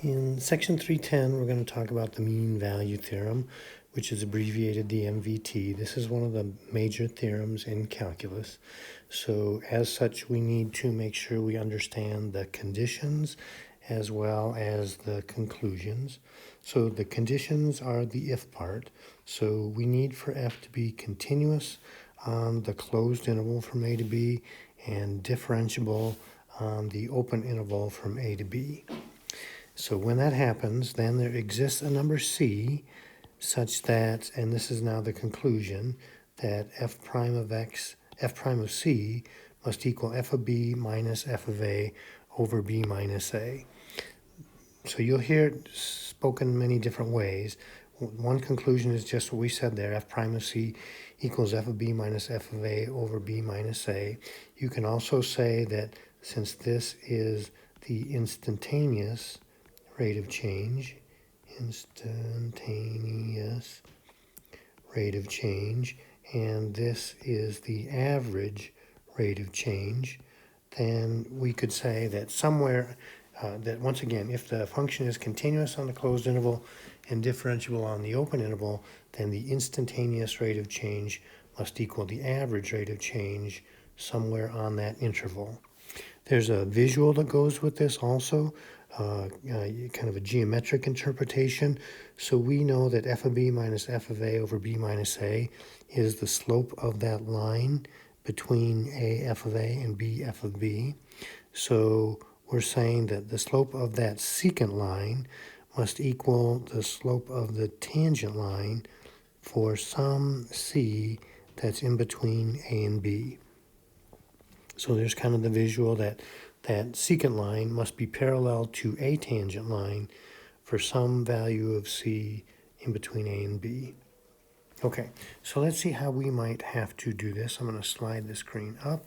In section 310, we're going to talk about the mean value theorem, which is abbreviated the MVT. This is one of the major theorems in calculus. So as such, we need to make sure we understand the conditions as well as the conclusions. So the conditions are the if part. So we need for f to be continuous on the closed interval from a to b and differentiable on the open interval from a to b. So when that happens, then there exists a number c such that, and this is now the conclusion, that f prime of c must equal f of b minus f of a over b minus a. So you'll hear it spoken many different ways. One conclusion is just what we said there, f prime of c equals f of b minus f of a over b minus a. You can also say that since this is the instantaneous rate of change, and this is the average rate of change, then we could say that somewhere, that once again, if the function is continuous on the closed interval and differentiable on the open interval, then the instantaneous rate of change must equal the average rate of change somewhere on that interval. There's a visual that goes with this also, kind of a geometric interpretation. So we know that f of b minus f of a over b minus a is the slope of that line between a f of a and b f of b. So we're saying that the slope of that secant line must equal the slope of the tangent line for some c that's in between a and b. So there's kind of the visual that secant line must be parallel to a tangent line for some value of c in between a and b. Okay, so let's see how we might have to do this. I'm going to slide the screen up.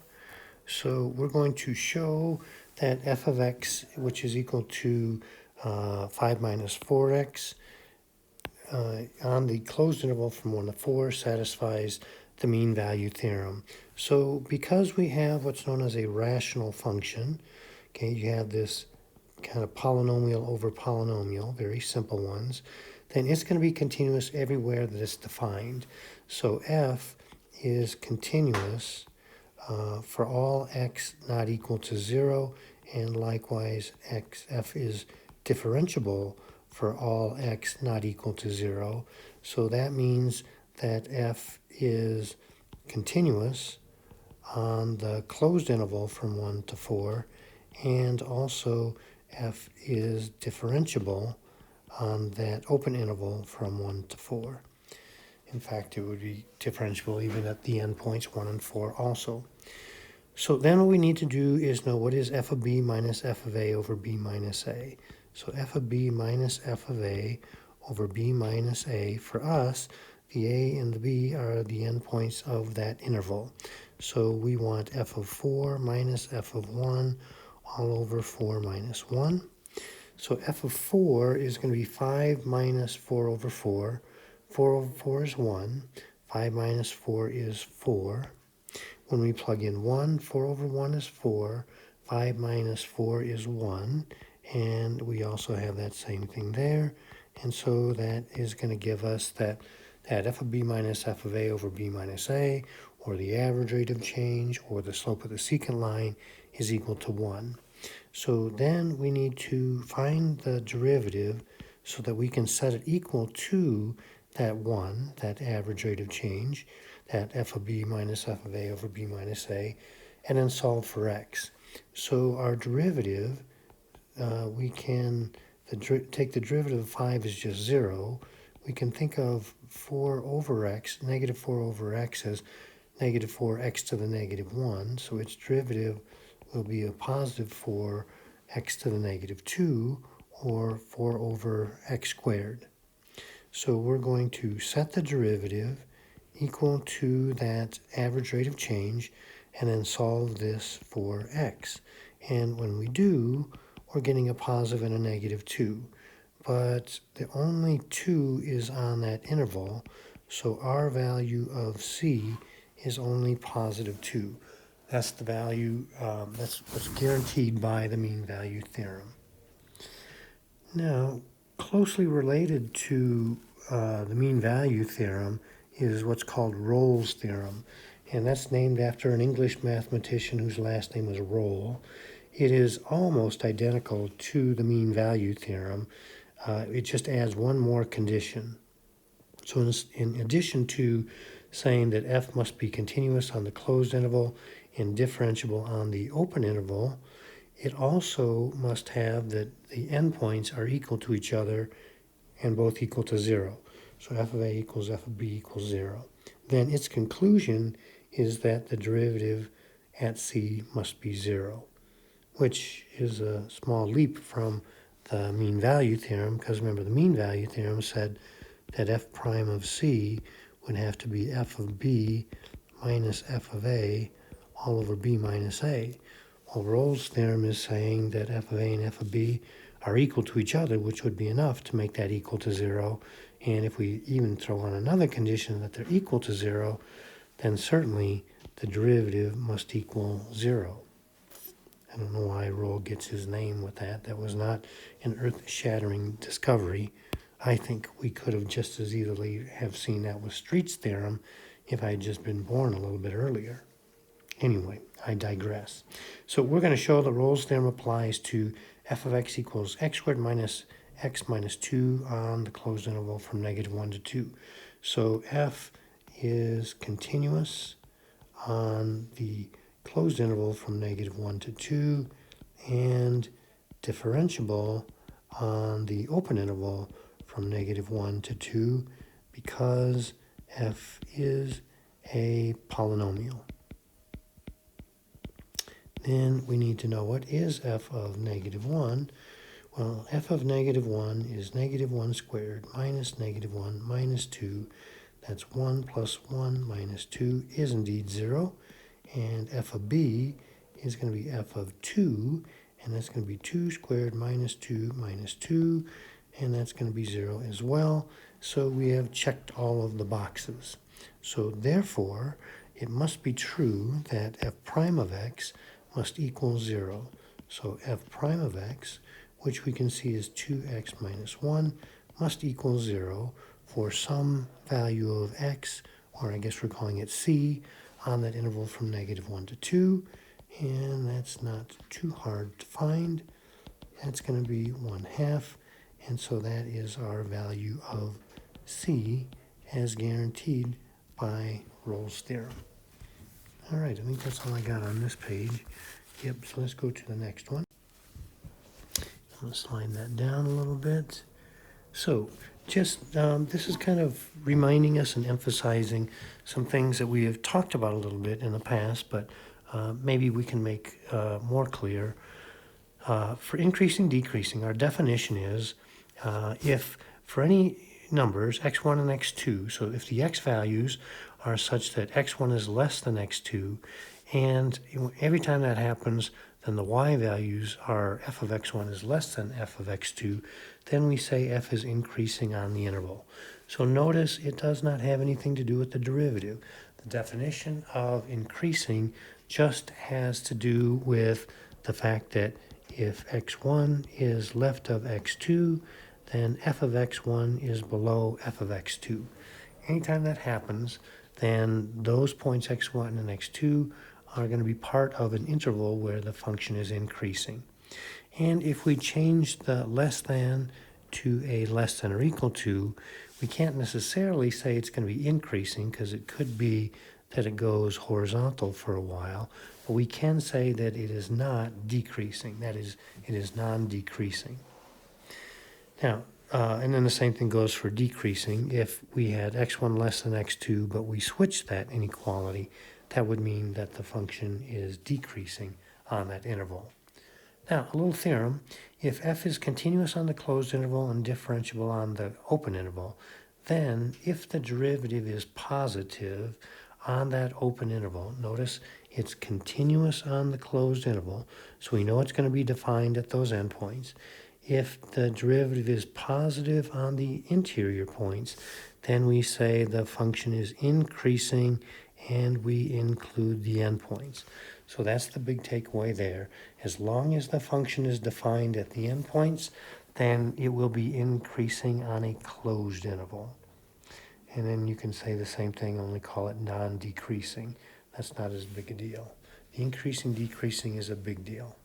So we're going to show that f of x, which is equal to 5 minus 4x, on the closed interval from 1 to 4 satisfies the mean value theorem. So because we have what's known as a rational function, okay, you have this kind of polynomial over polynomial, very simple ones, then it's going to be continuous everywhere that it's defined. So f is continuous for all x not equal to 0, and likewise f is differentiable for all x not equal to 0. So that means that f is continuous on the closed interval from 1 to 4, and also f is differentiable on that open interval from 1 to 4. In fact, it would be differentiable even at the endpoints 1 and 4 also. So then what we need to do is know what is f of b minus f of a over b minus a. So f of b minus f of a over b minus a, for us, the a and the b are the endpoints of that interval. So we want f of 4 minus f of 1 all over 4 minus 1. So f of 4 is going to be 5 minus 4 over 4. 4 over 4 is 1. 5 minus 4 is 4. When we plug in 1, 4 over 1 is 4. 5 minus 4 is 1. And we also have that same thing there. And so that is going to give us that f of b minus f of a over b minus a, or the average rate of change, or the slope of the secant line, is equal to 1. So then we need to find the derivative so that we can set it equal to that 1, that average rate of change, that f of b minus f of a over b minus a, and then solve for x. So our derivative, we can take the derivative of 5 is just 0. We can think of 4 over x, negative 4 over x, as negative 4x to the negative 1. So its derivative will be a positive 4x to the negative 2, or 4 over x squared. So we're going to set the derivative equal to that average rate of change and then solve this for x. And when we do, we're getting a positive and a negative 2. But the only 2 is on that interval, so our value of c is only positive 2. That's the value, that's what's guaranteed by the mean value theorem. Now, closely related to the mean value theorem is what's called Rolle's theorem, and that's named after an English mathematician whose last name was Rolle. It is almost identical to the mean value theorem. It just adds one more condition. So in addition to saying that f must be continuous on the closed interval and differentiable on the open interval, it also must have that the endpoints are equal to each other and both equal to 0. So f of a equals f of b equals 0. Then its conclusion is that the derivative at c must be 0, which is a small leap from the mean value theorem, because remember the mean value theorem said that f prime of c would have to be f of b minus f of a all over b minus a. Well, Rolle's theorem is saying that f of a and f of b are equal to each other, which would be enough to make that equal to 0. And if we even throw on another condition that they're equal to 0, then certainly the derivative must equal 0. I don't know why Rolle gets his name with that. That was not an earth-shattering discovery. I think we could have just as easily have seen that with Street's theorem if I had just been born a little bit earlier. Anyway, I digress. So we're going to show that Rolle's theorem applies to f of x equals x squared minus x minus 2 on the closed interval from -1 to 2. So f is continuous on the closed interval from -1 to 2 and differentiable on the open interval from -1 to 2 because f is a polynomial. Then we need to know what is f of -1. Well, f of -1 is -1 squared minus -1 minus 2. That's 1 plus 1 minus 2 is indeed 0. And f of b is going to be f of 2, and that's going to be 2 squared minus 2 minus 2, and that's going to be 0 as well. So we have checked all of the boxes. So therefore, it must be true that f prime of x must equal 0. So f prime of x, which we can see is 2x minus 1, must equal 0 for some value of x, or I guess we're calling it c, on that interval from -1 to 2, and that's not too hard to find. That's going to be 1/2, and so that is our value of c as guaranteed by Rolle's theorem. All right, I think that's all I got on this page. Yep, so let's go to the next one. I'm going to slide that down a little bit. So just this is kind of reminding us and emphasizing some things that we have talked about a little bit in the past, but maybe we can make more clear. For increasing, decreasing, our definition is if for any numbers, x1 and x2, so if the x values are such that x1 is less than x2, and every time that happens, then the y values are f of x1 is less than f of x2, then we say f is increasing on the interval. So notice it does not have anything to do with the derivative. The definition of increasing just has to do with the fact that if x1 is left of x2, then f of x1 is below f of x2. Anytime that happens, then those points x1 and x2 are going to be part of an interval where the function is increasing. And if we change the less than to a less than or equal to, we can't necessarily say it's going to be increasing because it could be that it goes horizontal for a while, but we can say that it is not decreasing. That is, it is non-decreasing. Now, and then the same thing goes for decreasing. If we had x1 less than x2, but we switched that inequality, that would mean that the function is decreasing on that interval. Now, a little theorem. If f is continuous on the closed interval and differentiable on the open interval, then if the derivative is positive on that open interval, notice it's continuous on the closed interval, so we know it's going to be defined at those endpoints. If the derivative is positive on the interior points, then we say the function is increasing and we include the endpoints. So that's the big takeaway there. As long as the function is defined at the endpoints, then it will be increasing on a closed interval. And then you can say the same thing, only call it non-decreasing. That's not as big a deal. The increasing, decreasing is a big deal.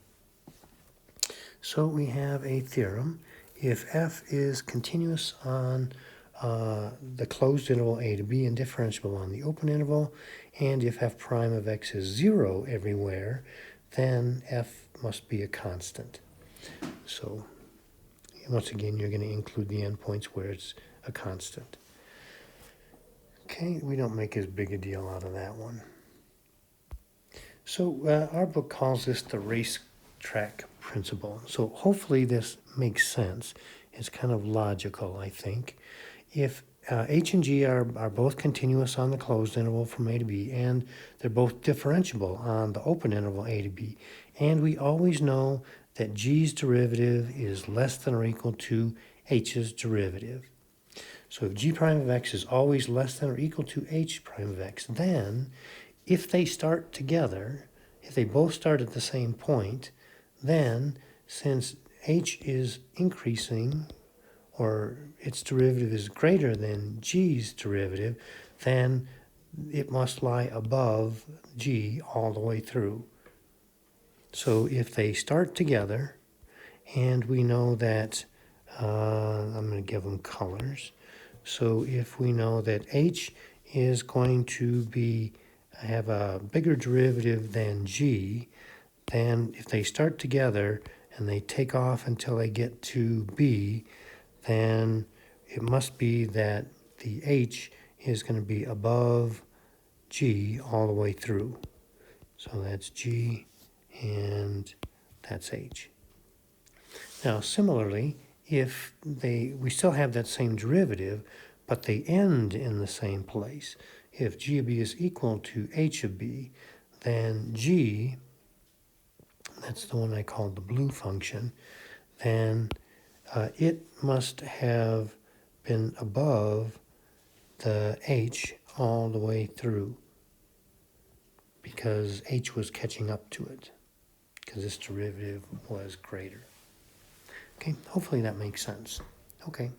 So we have a theorem. If f is continuous on the closed interval a to b and differentiable on the open interval, and if f prime of x is 0 everywhere, then f must be a constant. So once again, you're going to include the endpoints where it's a constant. Okay, we don't make as big a deal out of that one. So our book calls this the racetrack principle. So hopefully this makes sense. It's kind of logical, I think. If h and g are both continuous on the closed interval from a to b, and they're both differentiable on the open interval a to b, and we always know that g's derivative is less than or equal to h's derivative. So if g prime of x is always less than or equal to h prime of x, then if they start together, if they both start at the same point, then since h is increasing, or its derivative is greater than g's derivative, then it must lie above g all the way through. So if they start together, and we know that, I'm going to give them colors. So if we know that h is going to have a bigger derivative than g, then if they start together and they take off until they get to b, then it must be that the h is going to be above g all the way through. So that's g and that's h. Now similarly, if we still have that same derivative, but they end in the same place. If g of b is equal to h of b, then g, that's the one I called the blue function, then it must have been above the h all the way through, because h was catching up to it, because this derivative was greater. Okay, hopefully that makes sense. Okay.